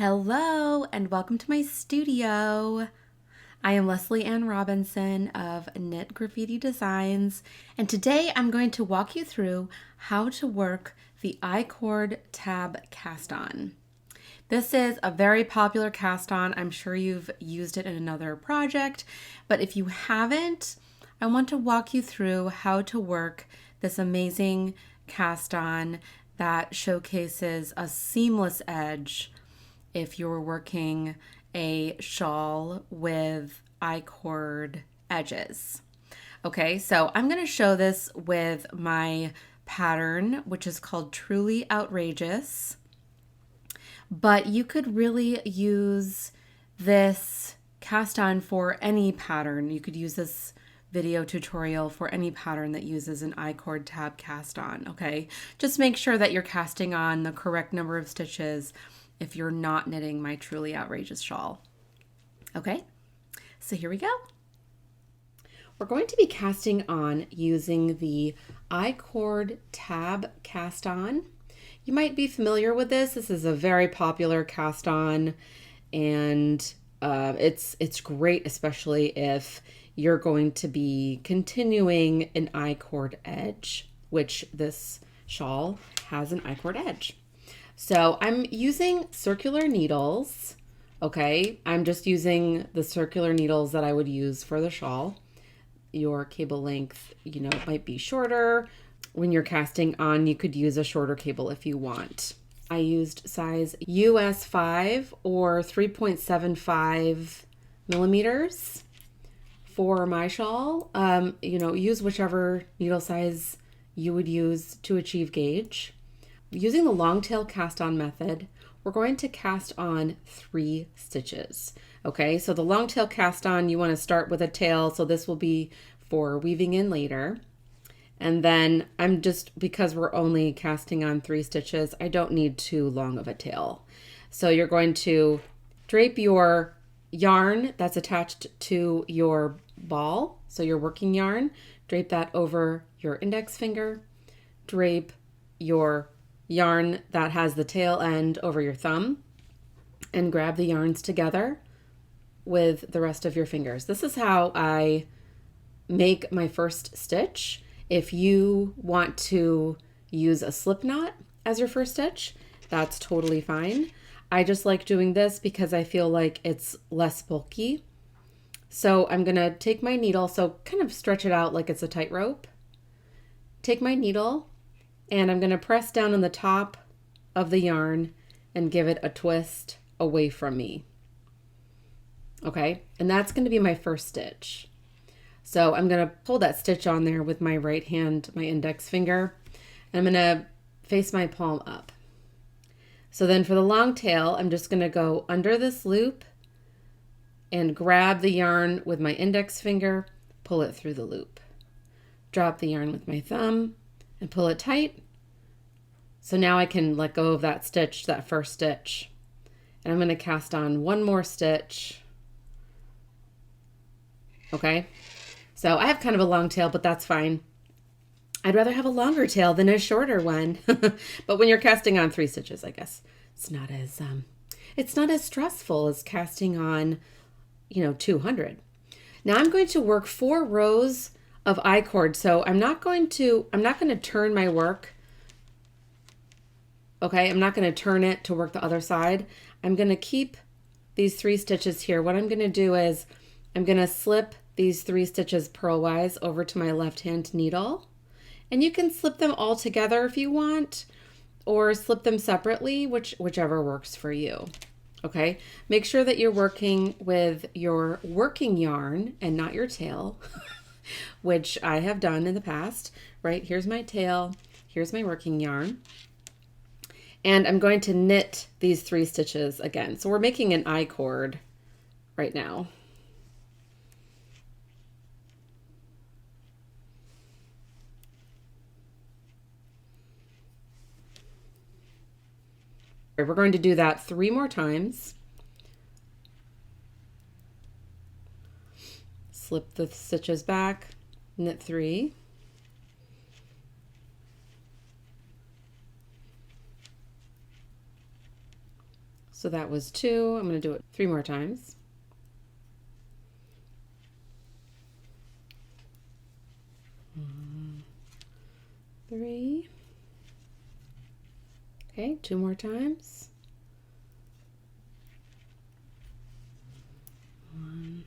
Hello and welcome to my studio. I am Lesley Ann Robinson of Knit Graffiti Designs, and today I'm going to walk you through how to work the I-cord tab cast-on. This is a very popular cast-on. I'm sure you've used it in another project, but if you haven't, I want to walk you through how to work this amazing cast-on that showcases a seamless edge if you're working a shawl with I-cord edges. Okay, so I'm going to show this with my pattern, which is called Truly Outrageous. But you could really use this cast on for any pattern. You could use this video tutorial for any pattern that uses an I-cord tab cast on, okay? Just make sure that you're casting on the correct number of stitches if you're not knitting my Truly Outrageous shawl. Okay, so here we go. We're going to be casting on using the I-cord tab cast on. You might be familiar with this. This is a very popular cast on, and it's great, especially if you're going to be continuing an I-cord edge, which this shawl has an I-cord edge. So I'm using circular needles, okay? I'm just using the circular needles that I would use for the shawl. Your cable length, might be shorter. When you're casting on, you could use a shorter cable if you want. I used size US 5 or 3.75 millimeters for my shawl. Use whichever needle size you would use to achieve gauge. Using the long tail cast on method, we're going to cast on 3 stitches. Okay, so the long tail cast on, you want to start with a tail, so this will be for weaving in later. And then because we're only casting on 3 stitches, I don't need too long of a tail. So you're going to drape your yarn that's attached to your ball, so your working yarn, drape that over your index finger, drape your yarn that has the tail end over your thumb, and grab the yarns together with the rest of your fingers. This is how I make my first stitch. If you want to use a slip knot as your first stitch, that's totally fine. I just like doing this because I feel like it's less bulky. So I'm gonna take my needle, so kind of stretch it out like it's a tightrope. Take my needle, and I'm going to press down on the top of the yarn and give it a twist away from me. Okay, and that's going to be my first stitch. So I'm going to pull that stitch on there with my right hand, my index finger, and I'm going to face my palm up. So then for the long tail, I'm just going to go under this loop and grab the yarn with my index finger, pull it through the loop. Drop the yarn with my thumb and pull it tight. So now I can let go of that stitch, that first stitch. And I'm going to cast on one more stitch. Okay, so I have kind of a long tail, but that's fine. I'd rather have a longer tail than a shorter one. But when you're casting on 3 stitches, I guess it's not as stressful as casting on, 200. Now I'm going to work 4 rows of I-cord. So I'm not going to turn my work. Okay, I'm not going to turn it to work the other side. I'm going to keep these 3 stitches here. What I'm going to do is I'm going to slip these 3 stitches purlwise over to my left hand needle. And you can slip them all together if you want, or slip them separately, whichever works for you. Okay, make sure that you're working with your working yarn and not your tail, which I have done in the past, right? Here's my tail, here's my working yarn. And I'm going to knit these 3 stitches again. So we're making an I-cord right now. We're going to do that 3 more times. Slip the stitches back, knit 3. So that was 2. I'm going to do it 3 more times. 3. Okay, 2 more times. 1.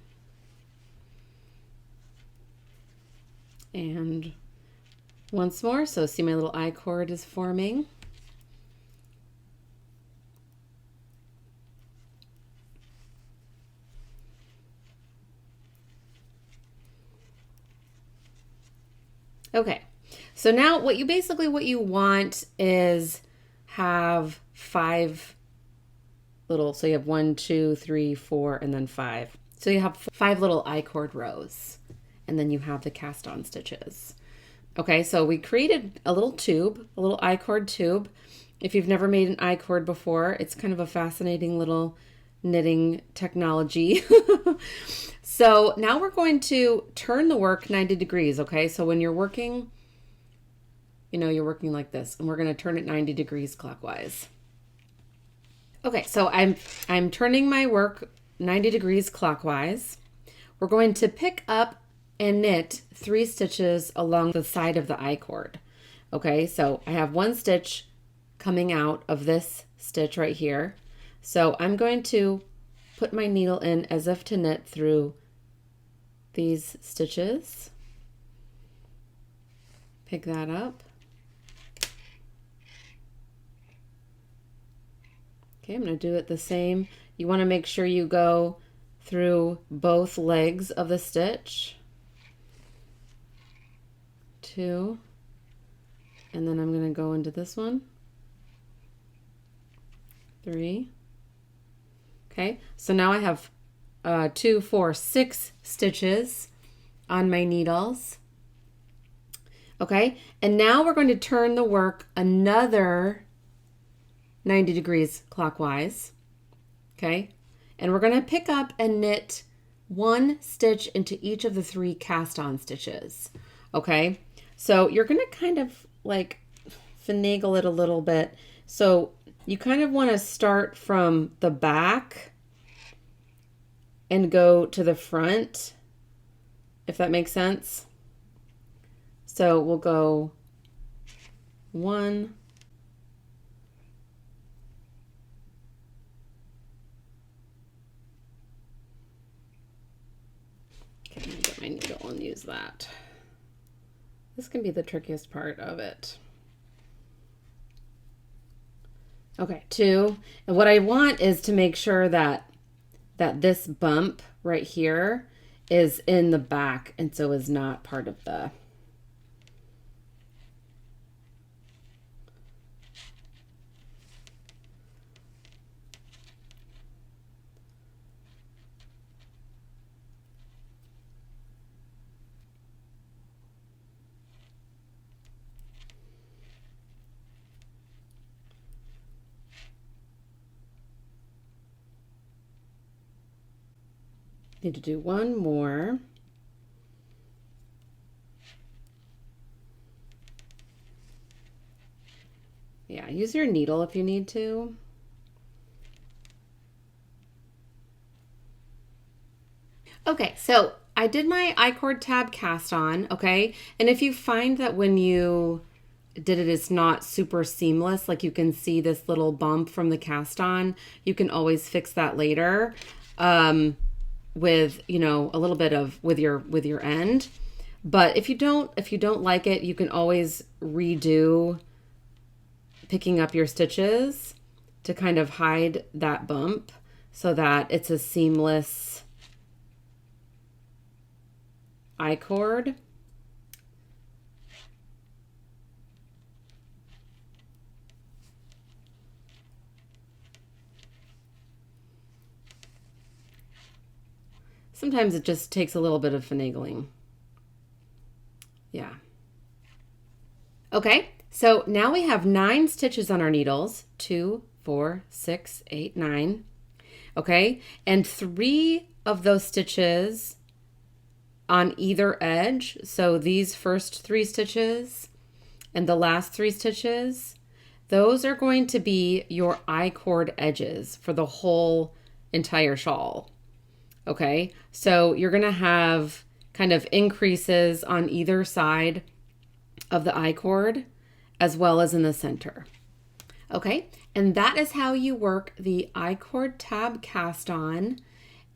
And once more. So see my little I cord is forming. Okay, so now what you want is have 5 little, so you have 1, 2, 3, 4, and then 5. So you have 5 little I-cord rows, and then you have the cast on stitches. Okay, so we created a little tube, a little I-cord tube. If you've never made an I-cord before, it's kind of a fascinating little knitting technology. So now we're going to turn the work 90 degrees, okay? So when you're working, you're working like this, and we're going to turn it 90 degrees clockwise. Okay, so I'm turning my work 90 degrees clockwise. We're going to pick up and knit 3 stitches along the side of the I-cord. Okay, so I have 1 stitch coming out of this stitch right here. So I'm going to put my needle in as if to knit through these stitches. Pick that up. Okay, I'm going to do it the same. You want to make sure you go through both legs of the stitch. 2. And then I'm going to go into this one. 3. Okay, so now I have 2, 4, 6 stitches on my needles. Okay, and now we're going to turn the work another 90 degrees clockwise. Okay, and we're going to pick up and knit 1 stitch into each of the 3 cast on stitches. Okay, so you're going to kind of like finagle it a little bit. So you kind of want to start from the back and go to the front, if that makes sense. So we'll go 1, okay, I'm gonna get my needle and use that. This can be the trickiest part of it. Okay, 2, and what I want is to make sure that this bump right here is in the back and so is not part of the need to do 1 more. Yeah, use your needle if you need to. Okay, so I did my I-cord tab cast on, okay? And if you find that when you did it, it's not super seamless, like you can see this little bump from the cast on, you can always fix that later. With a little bit of with your end, but if you don't like it, you can always redo picking up your stitches to kind of hide that bump so that it's a seamless I-cord. Sometimes it just takes a little bit of finagling. Yeah. Okay, so now we have 9 stitches on our needles. 2, 4, 6, 8, 9. Okay, and 3 of those stitches on either edge. So these first 3 stitches and the last 3 stitches, those are going to be your I-cord edges for the whole entire shawl. Okay, so you're going to have kind of increases on either side of the I-cord as well as in the center. Okay, and that is how you work the I-cord tab cast on.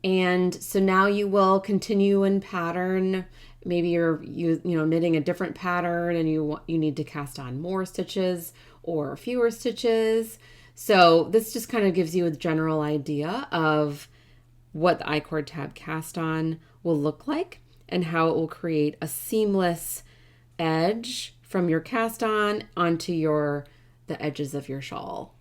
And so now you will continue in pattern. Maybe you're knitting a different pattern and you need to cast on more stitches or fewer stitches. So this just kind of gives you a general idea of what the I-cord tab cast on will look like and how it will create a seamless edge from your cast on onto the edges of your shawl.